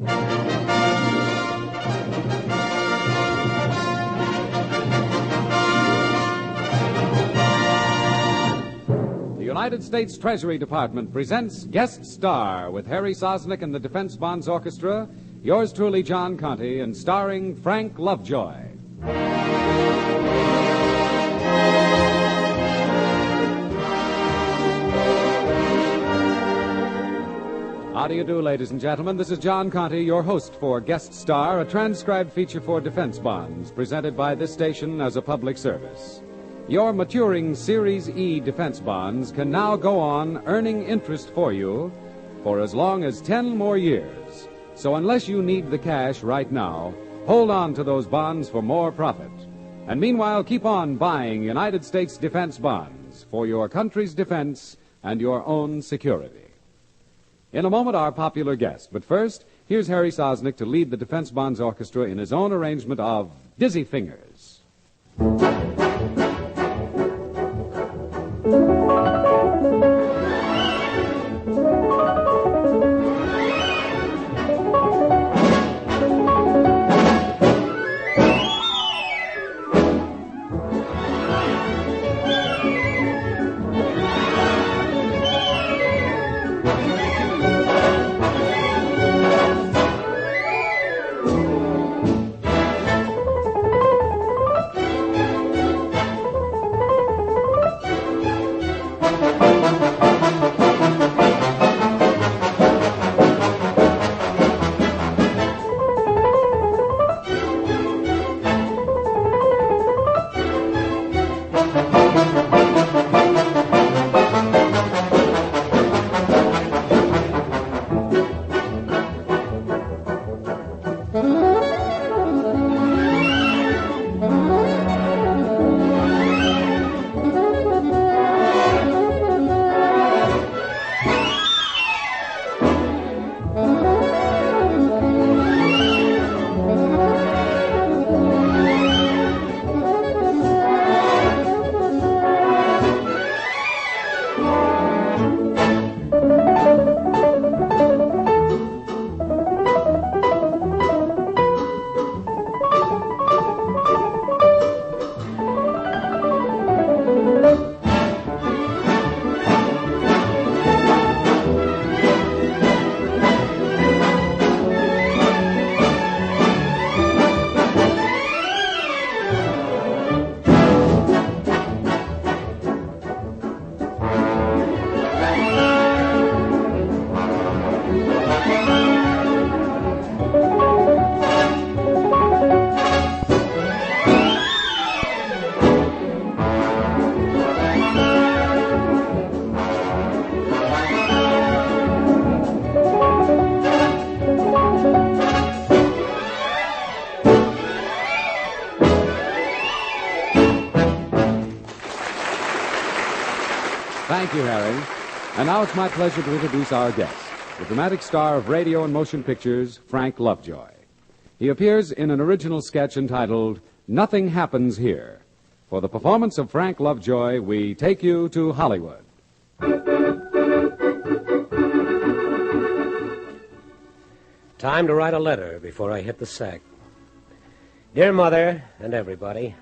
The United States Treasury Department presents Guest Star with Harry Sosnick and the Defense Bonds Orchestra, yours truly, John Conte, and starring Frank Lovejoy. How do you do, ladies and gentlemen? This is John Conte, your host for Guest Star, a transcribed feature for Defense Bonds, presented by this station as a public service. Your maturing Series E defense bonds can now go on earning interest for you for as long as 10 more years. So unless you need the cash right now, hold on to those bonds for more profit. And meanwhile, keep on buying United States defense bonds for your country's defense and your own security. In a moment, our popular guest. But first, here's Harry Sosnick to lead the Defense Bonds Orchestra in his own arrangement of Dizzy Fingers. Thank you, Harry. And now it's my pleasure to introduce our guest, the dramatic star of radio and motion pictures, Frank Lovejoy. He appears in an original sketch entitled Nothing Happens Here. For the performance of Frank Lovejoy, we take you to Hollywood. Time to write a letter before I hit the sack. Dear Mother and everybody,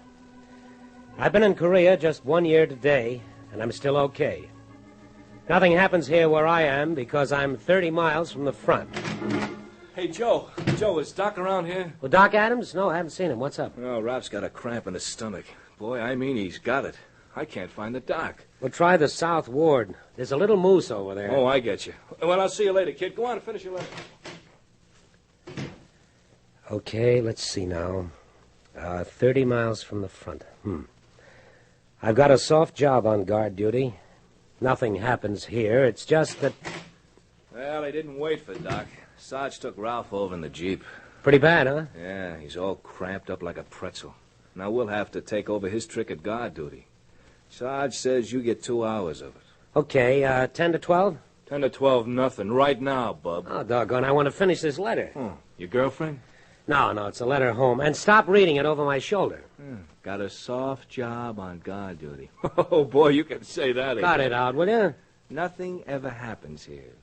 I've been in Korea just 1 year today, and I'm still okay. Nothing happens here where I am because I'm 30 miles from the front. Hey, Joe. Joe, is Doc around here? Well, Doc Adams? No, I haven't seen him. What's up? Oh, Ralph's got a cramp in his stomach. Boy, I mean, he's got it. I can't find the doc. Well, try the South Ward. There's a little moose over there. Oh, I get you. Well, I'll see you later, kid. Go on and finish your letter. Okay, let's see now. 30 miles from the front. I've got a soft job on guard duty. Nothing happens here. It's just that... Well, they didn't wait for Doc. Sarge took Ralph over in the Jeep. Pretty bad, huh? Yeah, he's all cramped up like a pretzel. Now we'll have to take over his trick at guard duty. Sarge says you get 2 hours of it. Okay, 10 to 12? 10 to 12, nothing. Right now, bub. Oh, doggone, I want to finish this letter. Oh, your girlfriend? No, it's a letter home. And stop reading it over my shoulder. Got a soft job on guard duty. Oh, boy, you can say that again. Cut it out, will you? Nothing ever happens here.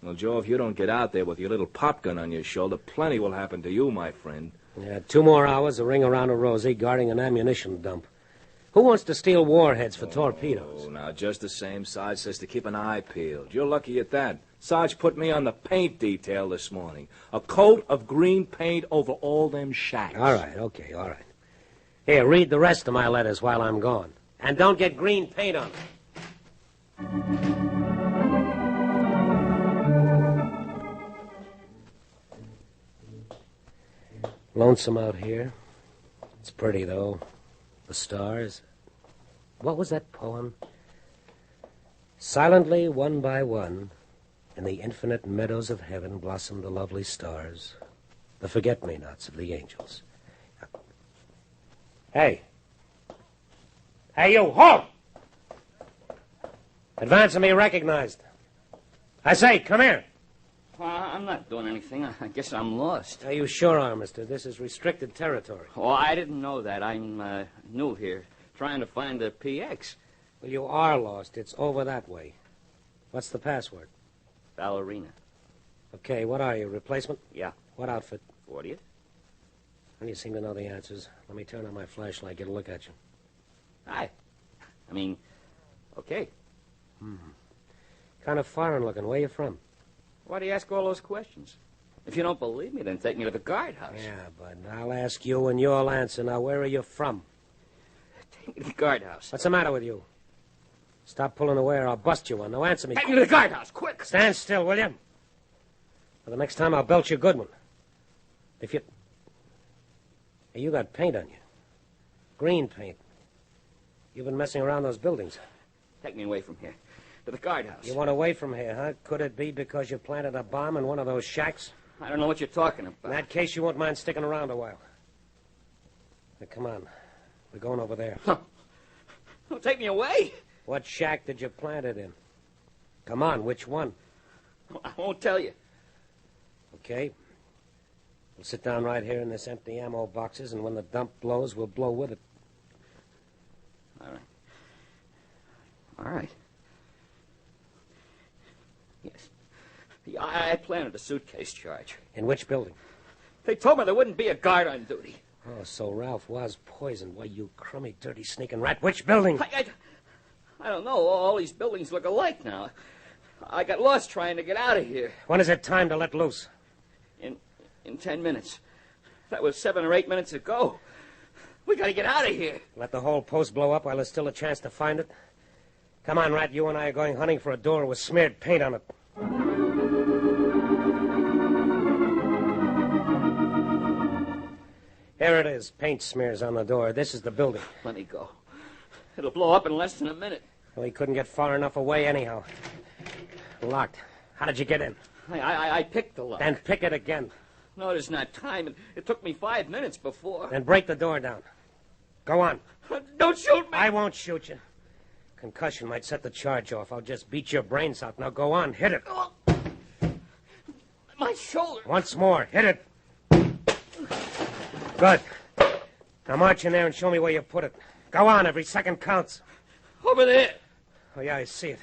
Well, Joe, if you don't get out there with your little pop gun on your shoulder, plenty will happen to you, my friend. Yeah, 2 more hours, a ring around a rosy, guarding an ammunition dump. Who wants to steal warheads for torpedoes? Oh, now, just the same, Sarge says to keep an eye peeled. You're lucky at that. Sarge put me on the paint detail this morning. A coat of green paint over all them shacks. All right, okay, all right. Here, read the rest of my letters while I'm gone. And don't get green paint on them. Lonesome out here. It's pretty, though. The stars. What was that poem? Silently, one by one, in the infinite meadows of heaven blossomed the lovely stars, the forget-me-nots of the angels. Hey. Hey, you, halt! Advance and be recognized. I say, come here. I'm not doing anything. I guess I'm lost. You sure are, mister. This is restricted territory. Oh, I didn't know that. I'm new here, trying to find the PX. Well, you are lost. It's over that way. What's the password? Ballerina. Okay, what are you, replacement? Yeah. What outfit? 40th? Well, you seem to know the answers. Let me turn on my flashlight, get a look at you. Hi. I mean, okay. Kind of foreign looking. Where you from? Why do you ask all those questions? If you don't believe me, then take me to the guardhouse. Yeah, but I'll ask you and you'll answer. Now, where are you from? Take me to the guardhouse. What's the matter with you? Stop pulling away or I'll bust you one. Now, answer me. Take me to the guardhouse, quick! Stand still, will you? For the next time, I'll belch you a good one. If you... Hey, you got paint on you. Green paint. You've been messing around those buildings. Take me away from here. To the guardhouse. You want away from here, huh? Could it be because you planted a bomb in one of those shacks? I don't know what you're talking about. In that case, you won't mind sticking around a while. Now, come on. We're going over there. Don't take me away. What shack did you plant it in? Come on, which one? I won't tell you. Okay. We'll sit down right here in this empty ammo boxes, and when the dump blows, we'll blow with it. All right. All right. Yes. Yeah, I planted a suitcase charge. In which building? They told me there wouldn't be a guard on duty. Oh, so Ralph was poisoned. Why, you crummy, dirty, sneaking rat. Which building? I don't know. All these buildings look alike now. I got lost trying to get out of here. When is it time to let loose? In 10 minutes. That was 7 or 8 minutes ago. We got to get out of here. Let the whole post blow up while there's still a chance to find it? Come on, Rat. You and I are going hunting for a door with smeared paint on it. Here it is. Paint smears on the door. This is the building. Let me go. It'll blow up in less than a minute. Well, he couldn't get far enough away anyhow. Locked. How did you get in? I picked the lock. Then pick it again. No, there's not time. It took me 5 minutes before. Then break the door down. Go on. Don't shoot me. I won't shoot you. Concussion might set the charge off. I'll just beat your brains out. Now go on. Hit it. Oh, my shoulder. Once more. Hit it. Good. Now march in there and show me where you put it. Go on. Every second counts. Over there. Oh, yeah, I see it.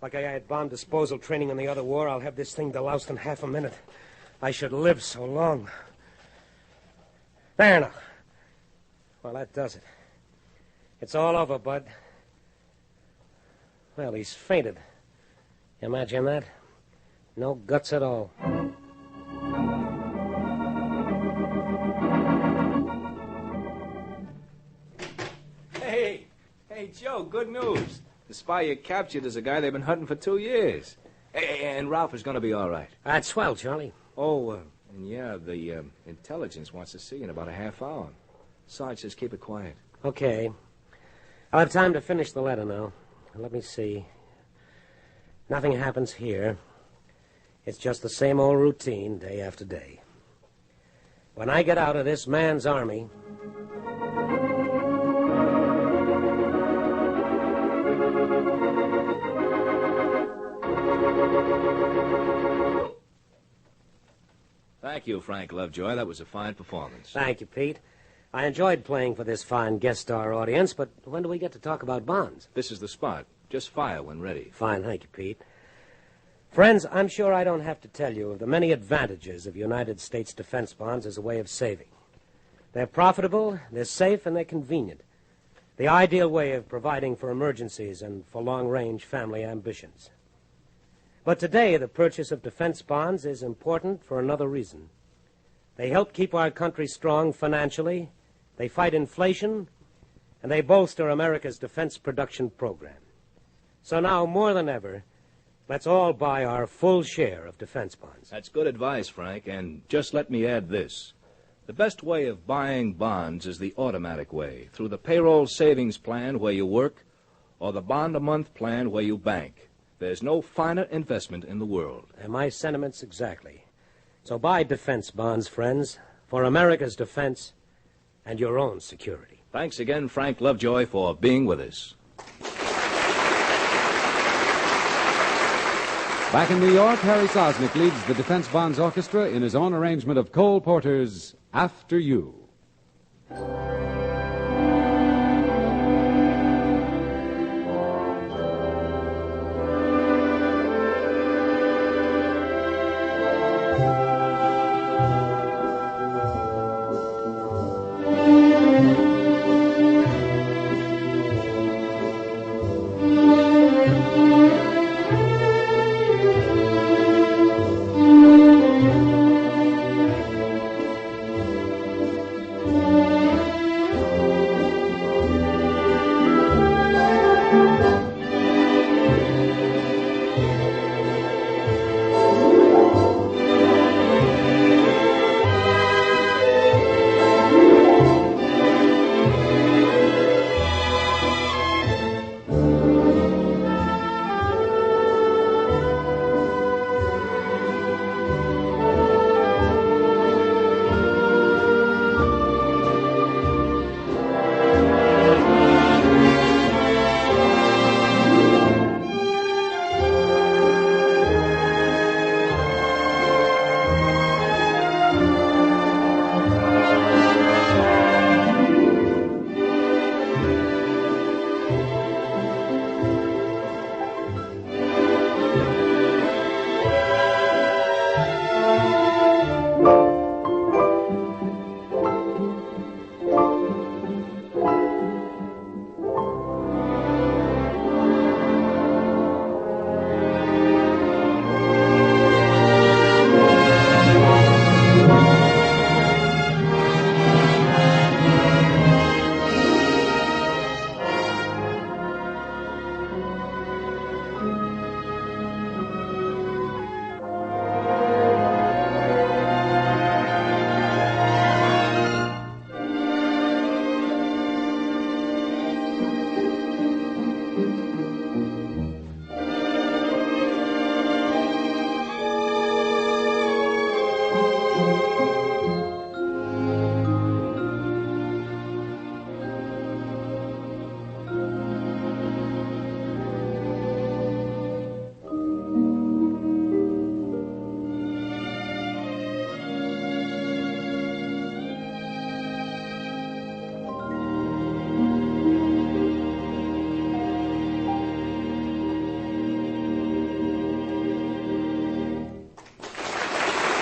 Like I had bomb disposal training in the other war, I'll have this thing deloused in half a minute. I should live so long. There now. Well, that does it. It's all over, Bud. Well, he's fainted. Imagine that. No guts at all. Hey, Joe, good news. The spy you captured is a guy they've been hunting for 2 years. Hey, and Ralph is going to be all right. That's swell, Charlie. Oh, and yeah, the intelligence wants to see you in about a half hour. Sarge says keep it quiet. Okay. I'll have time to finish the letter now. Let me see. Nothing happens here. It's just the same old routine, day after day. When I get out of this man's army... Thank you, Frank Lovejoy. That was a fine performance. Thank you, Pete. I enjoyed playing for this fine guest star audience, but when do we get to talk about bonds? This is the spot. Just fire when ready. Fine, thank you, Pete. Friends, I'm sure I don't have to tell you of the many advantages of United States defense bonds as a way of saving. They're profitable, they're safe, and they're convenient. The ideal way of providing for emergencies and for long-range family ambitions. But today, the purchase of defense bonds is important for another reason. They help keep our country strong financially, they fight inflation, and they bolster America's defense production program. So now, more than ever, let's all buy our full share of defense bonds. That's good advice, Frank, and just let me add this. The best way of buying bonds is the automatic way, through the payroll savings plan where you work or the bond-a-month plan where you bank. There's no finer investment in the world. And my sentiments exactly. So buy defense bonds, friends, for America's defense and your own security. Thanks again, Frank Lovejoy, for being with us. Back in New York, Harry Sosnick leads the Defense Bonds Orchestra in his own arrangement of Cole Porter's After You.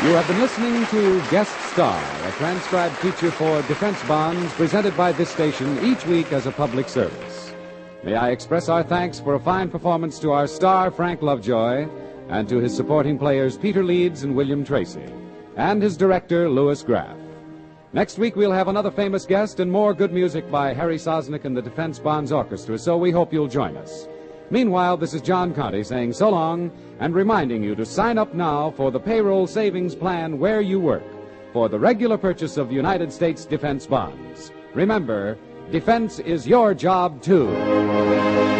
You have been listening to Guest Star, a transcribed feature for defense bonds presented by this station each week as a public service. May I express our thanks for a fine performance to our star, Frank Lovejoy, and to his supporting players, Peter Leeds and William Tracy, and his director, Louis Graff. Next week, we'll have another famous guest and more good music by Harry Sosnick and the Defense Bonds Orchestra, so we hope you'll join us. Meanwhile, this is John Conte saying so long and reminding you to sign up now for the payroll savings plan where you work for the regular purchase of United States defense bonds. Remember, defense is your job, too.